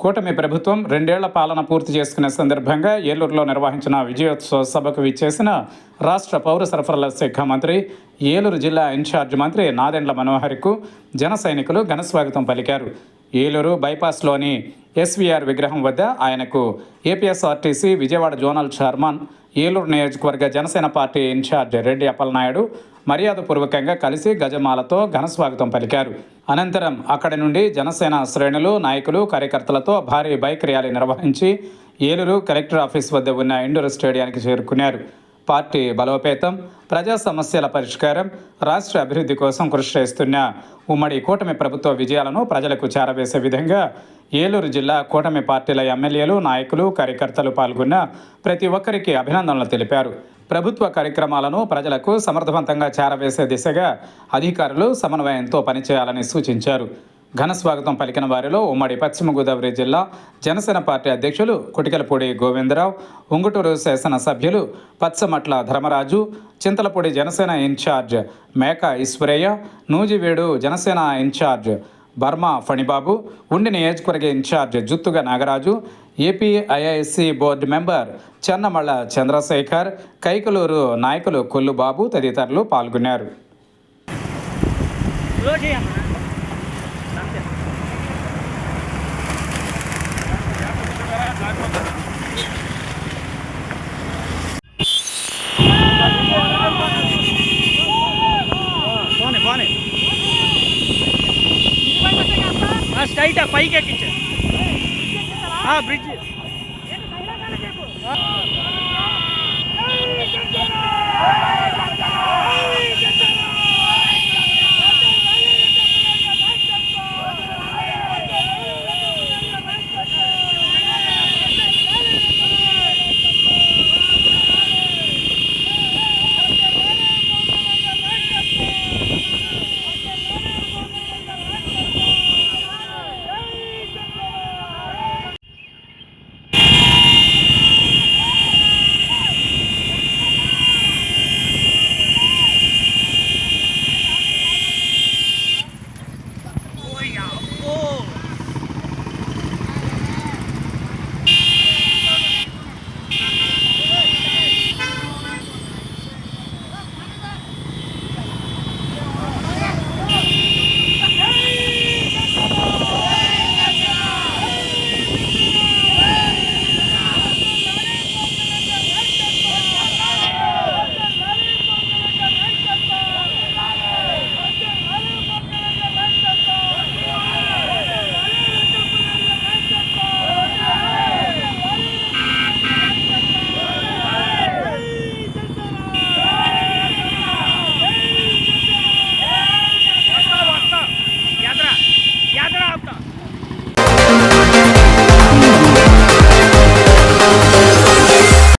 కూటమి ప్రభుత్వం 2 ఏళ్ల పాలన పూర్తి చేసుకునే సందర్భంగా ఏలూరులో నిర్వహించిన విజయోత్సవ సభకు విచ్చేసిన రాష్ట్ర పౌర సరఫరాల శాఖ మంత్రి, ఏలూరు జిల్లా ఇన్ఛార్జ్ మంత్రి నాదెండ్ల మనోహర్కు జన సైనికులు ఘనస్వాగతం పలికారు. ఏలూరు బైపాస్లోని ఎస్వీఆర్ విగ్రహం వద్ద ఆయనకు APSRTC Vijayawada zonal chairman, Eluru నియోజకవర్గ జనసేన పార్టీ ఇన్ఛార్జ్ రెడ్డి అప్పలనాయుడు మర్యాదపూర్వకంగా కలిసి గజమాలతో ఘనస్వాగతం పలికారు. అనంతరం అక్కడి నుండి జనసేన శ్రేణులు, నాయకులు, కార్యకర్తలతో భారీ బైక్ ర్యాలీ నిర్వహించి ఏలూరు కలెక్టర్ ఆఫీస్ వద్ద ఉన్న ఇండోర్ స్టేడియానికి చేరుకున్నారు. పార్టీ బలోపేతం, ప్రజా సమస్యల పరిష్కారం, రాష్ట్ర అభివృద్ధి కోసం కృషి చేస్తున్న ఉమ్మడి కూటమి ప్రభుత్వ విజయాలను ప్రజలకు చేరవేసే విధంగా ఏలూరు జిల్లా కూటమి పార్టీల ఎమ్మెల్యేలు, నాయకులు, కార్యకర్తలు పాల్గొన్న ప్రతి ఒక్కరికి అభినందనలు తెలిపారు. ప్రభుత్వ కార్యక్రమాలను ప్రజలకు సమర్థవంతంగా చేరవేసే దిశగా అధికారులు సమన్వయంతో పనిచేయాలని సూచించారు. ఘనస్వాగతం పలికిన వారిలో ఉమ్మడి పశ్చిమ గోదావరి జిల్లా జనసేన పార్టీ అధ్యక్షులు కుటికలపూడి గోవిందరావు, ఉంగుటూరు శాసనసభ్యులు పచ్చమట్ల ధర్మరాజు, చింతలపూడి జనసేన ఇన్ఛార్జ్ మేక ఈశ్వరయ్య, నూజివీడు జనసేన ఇన్ఛార్జ్ బర్మా ఫణిబాబు, ఉండి నియోజకవర్గ incharge Juttuga Nagaraju, APIIC board member Chennamalla Chandrasekhar, Kaikaluru నాయకులు కొల్లుబాబు తదితరులు పాల్గొన్నారు. స్ట్రైట్ పైకి ఎక్కించే బ్రిడ్జ్